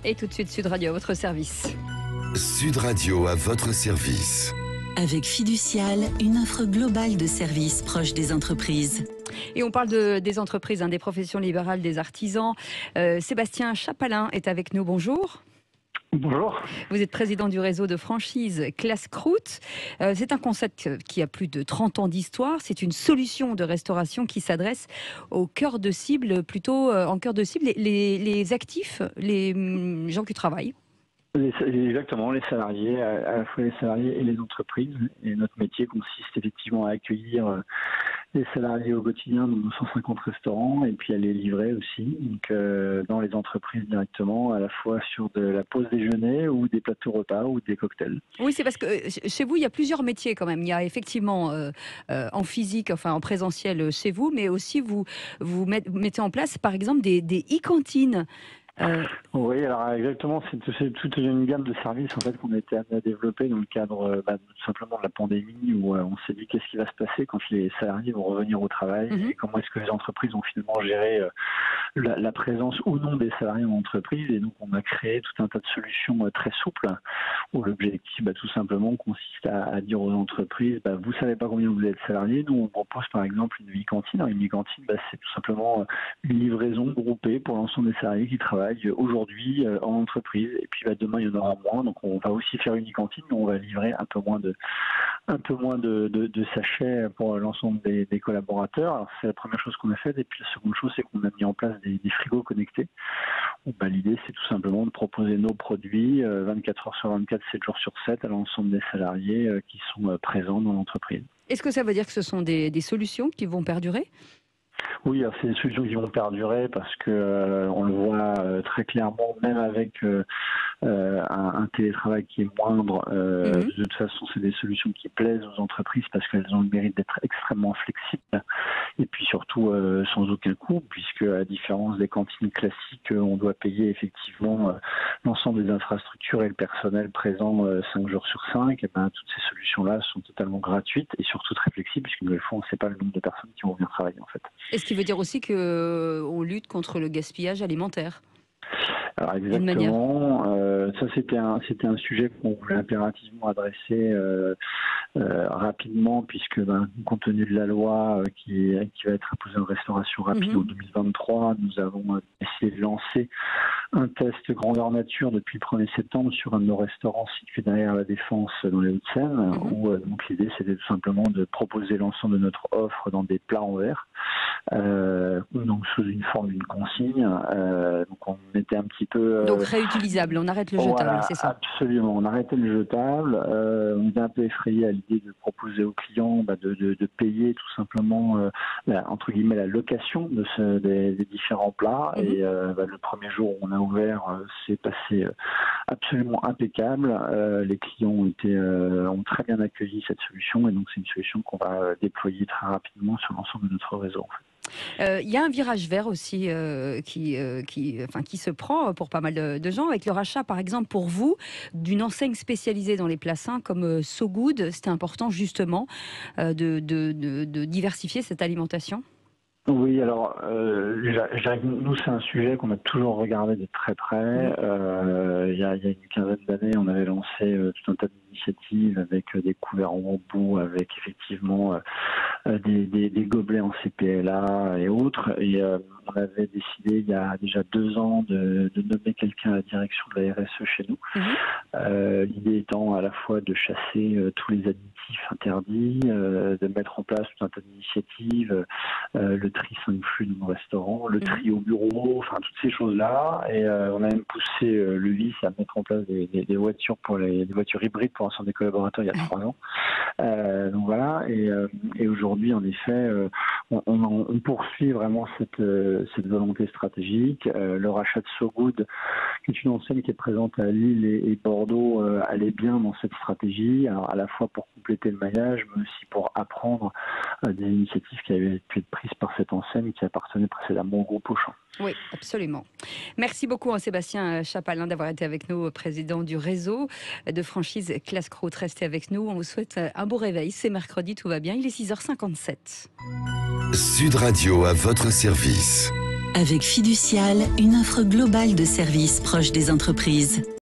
Et tout de suite, Sud Radio à votre service. Sud Radio à votre service. Avec Fiducial, une offre globale de services proches des entreprises. Et on parle des entreprises, des professions libérales, des artisans. Sébastien Chapalin est avec nous. Bonjour. Bonjour. Vous êtes président du réseau de franchise Classe-Croûte. C'est un concept qui a plus de 30 ans d'histoire. C'est une solution de restauration qui s'adresse au cœur de cible, plutôt en cœur de cible, les actifs, les gens qui travaillent. Exactement, les salariés, à la fois les salariés et les entreprises. Et notre métier consiste effectivement à accueillir les salariés au quotidien dans nos 150 restaurants et puis à les livrer aussi, donc dans les entreprises directement, à la fois sur de la pause déjeuner ou des plateaux repas ou des cocktails. Oui, c'est parce que chez vous, il y a plusieurs métiers quand même. Il y a effectivement en physique, enfin en présentiel chez vous, mais aussi vous mettez en place par exemple des e-cantines. Oui, alors exactement, c'est toute une gamme de services en fait qu'on a été amené à développer dans le cadre tout simplement de la pandémie où on s'est dit qu'est-ce qui va se passer quand les salariés vont revenir au travail et comment est-ce que les entreprises vont finalement gérer la présence ou non des salariés en entreprise. Et donc on a créé tout un tas de solutions très souples où l'objectif tout simplement consiste à dire aux entreprises vous savez pas combien vous êtes salariés, nous on propose par exemple une e-cantine. Une e-cantine c'est tout simplement une livraison groupée pour l'ensemble des salariés qui travaillent aujourd'hui en entreprise, et puis demain il y en aura moins, donc on va aussi faire une e-cantine, mais on va livrer un peu moins de sachets pour l'ensemble des collaborateurs. Alors c'est la première chose qu'on a faite, et puis la seconde chose c'est qu'on a mis en place des frigos connectés. L'idée c'est tout simplement de proposer nos produits 24 heures sur 24, 7 jours sur 7 à l'ensemble des salariés qui sont présents dans l'entreprise. Est-ce que ça veut dire que ce sont des solutions qui vont perdurer ? Oui, c'est des solutions qui vont perdurer parce que on le voit très clairement, même avec un télétravail qui est moindre. De toute façon, c'est des solutions qui plaisent aux entreprises parce qu'elles ont le mérite d'être extrêmement flexibles et puis surtout sans aucun coût, puisque à différence des cantines classiques, on doit payer effectivement l'ensemble des infrastructures et le personnel présent 5 jours sur 5. Et toutes ces solutions-là sont totalement gratuites et surtout très flexibles, puisqu'une nouvelle fois, on ne sait pas le nombre de personnes qui vont venir travailler en fait. Et ce qui veut dire aussi qu'on lutte contre le gaspillage alimentaire. Alors exactement, ça c'était un sujet qu'on voulait impérativement adresser rapidement, puisque compte tenu de la loi qui va être imposée en restauration rapide en 2023, nous avons essayé de lancer un test grandeur nature depuis le 1er septembre sur un de nos restaurants situé derrière la Défense dans les Hauts-de-Seine, où donc l'idée c'était tout simplement de proposer l'ensemble de notre offre dans des plats en verre, donc sous une forme d'une consigne. Donc on était un petit peu... Donc réutilisable, on arrête le jetable, voilà, c'est ça? Absolument, on arrêtait le jetable. On était un peu effrayé à l'idée de proposer aux clients de payer tout simplement entre guillemets la location des différents plats. Et le premier jour où on a ouvert, c'est passé absolument impeccable. Les clients ont très bien accueilli cette solution, et donc c'est une solution qu'on va déployer très rapidement sur l'ensemble de notre réseau. En fait. Il y a un virage vert aussi qui se prend pour pas mal de gens, avec le rachat par exemple pour vous d'une enseigne spécialisée dans les plats sains comme So Good. C'était important justement de diversifier cette alimentation. Oui, alors je dirais que nous c'est un sujet qu'on a toujours regardé de très près. Il y a une quinzaine d'années, on avait lancé tout un tas d'initiatives avec des couverts en bambou, avec effectivement des gobelets en CPLA et autres. Et on avait décidé il y a déjà 2 ans de nommer quelqu'un à la direction de la RSE chez nous. L'idée étant à la fois de chasser tous les additifs interdits, de mettre en place tout un tas d'initiatives, le tri 5 flux dans nos restaurants, le tri au bureau, toutes ces choses-là. Et on a même poussé le vice à mettre en place des voitures des voitures hybrides pour l'ensemble des collaborateurs il y a 3 ans. Donc voilà. Et aujourd'hui, en effet, on poursuit vraiment cette volonté stratégique. Le rachat de So Good, qui est une enseigne qui est présente à Lille et Bordeaux, allait bien dans cette stratégie. Alors à la fois pour compléter le maillage, mais aussi pour apprendre des initiatives qui avaient pu être prises par cette enseigne qui appartenait précédemment au groupe Auchan. Oui, absolument. Merci beaucoup Sébastien Chapalin d'avoir été avec nous, président du réseau de franchise Classe-Croûte. Restez avec nous, on vous souhaite un beau réveil. C'est mercredi, tout va bien, il est 6h57. Sud Radio à votre service. Avec Fiducial, une offre globale de services proches des entreprises.